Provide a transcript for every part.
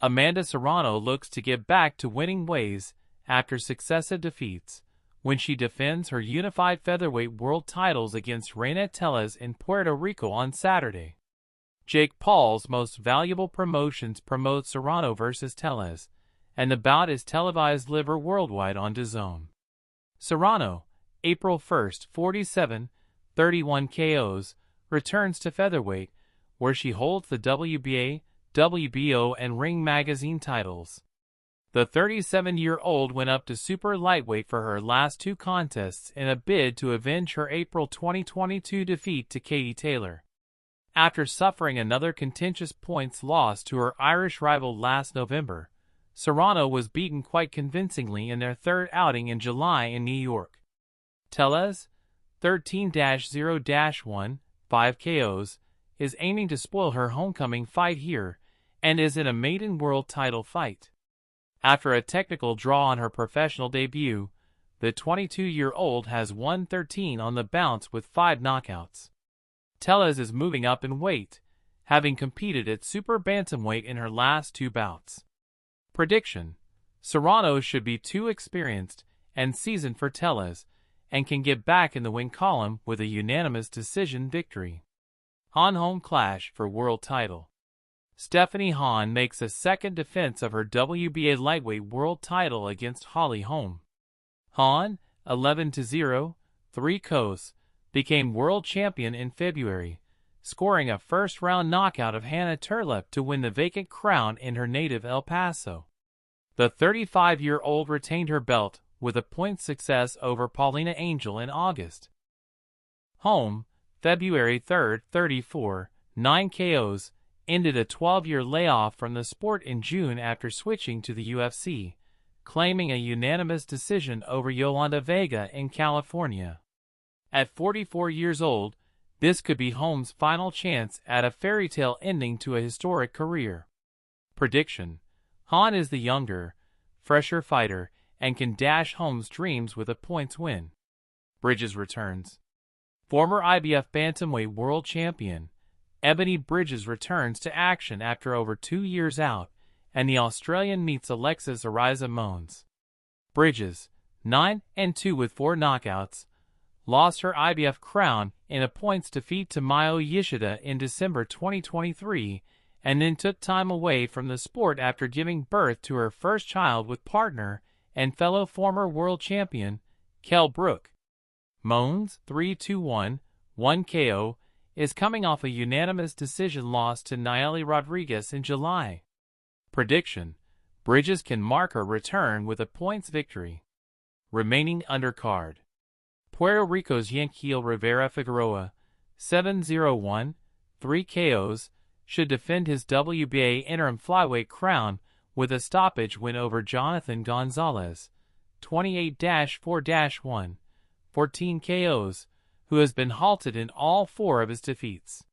Amanda Serrano looks to get back to winning ways after successive defeats when she defends her unified featherweight world titles against Reina Tellez in Puerto Rico on Saturday. Jake Paul's Most Valuable Promotions promotes Serrano vs. Tellez, and the bout is televised live worldwide on DAZN. Serrano, April 1st, 47-31 KOs, returns to featherweight, where she holds the WBA, WBO, and Ring Magazine titles. The 37-year-old went up to super lightweight for her last two contests in a bid to avenge her April 2022 defeat to Katie Taylor. After suffering another contentious points loss to her Irish rival last November, Serrano was beaten quite convincingly in their third outing in July in New York. Tellez, 13-0-1, 5 KOs, is aiming to spoil her homecoming fight here and is in a maiden world title fight. After a technical draw on her professional debut, the 22-year-old has won 13 on the bounce with 5 knockouts. Tellez is moving up in weight, having competed at super bantamweight in her last 2 bouts. Prediction: Serrano should be too experienced and seasoned for Tellez, and can get back in the win column with a unanimous decision victory. Holm clash for world title. Stephanie Hahn makes a second defense of her WBA lightweight world title against Holly Holm. Hahn, 11-0, 3 KOs, became world champion in February, scoring a first-round knockout of Hannah Turlep to win the vacant crown in her native El Paso. The 35-year-old retained her belt with a point success over Paulina Angel in August. Holm, February 3, 34, 9 KOs, ended a 12-year layoff from the sport in June after switching to the UFC, claiming a unanimous decision over Yolanda Vega in California. At 44 years old, this could be Holm's final chance at a fairy tale ending to a historic career. Prediction: Hahn is the younger, fresher fighter and can dash Holm's dreams with a points win. Bridges returns. Former IBF bantamweight world champion Ebony Bridges returns to action after over 2 years out, and the Australian meets Alexis Ariza Mons. Bridges, 9-2 with 4 knockouts, lost her IBF crown in a points defeat to Mayo Yoshida in December 2023, and then took time away from the sport after giving birth to her first child with partner and fellow former world champion, Kell Brook. Mons, 3-1, 1 KO, is coming off a unanimous decision loss to Nayeli Rodriguez in July. Prediction: Bridges can mark her return with a points victory. Remaining undercard: Puerto Rico's Yanquiel Rivera Figueroa, 7-0-1, 3 KOs, should defend his WBA interim flyweight crown with a stoppage win over Jonathan Gonzalez, 28-4-1, 14 KOs, who has been halted in all 4 of his defeats.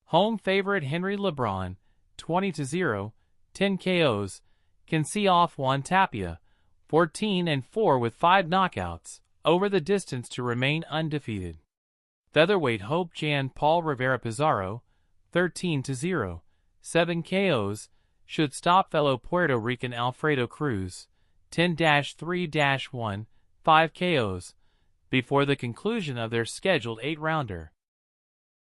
Home favorite Henry LeBron, 20-0, 10 KOs, can see off Juan Tapia, 14-4 with 5 knockouts, over the distance to remain undefeated. Featherweight Hope Jan Paul Rivera Pizarro, 13-0, 7 KOs, should stop fellow Puerto Rican Alfredo Cruz, 10-3-1, 5 KOs, before the conclusion of their scheduled 8-rounder.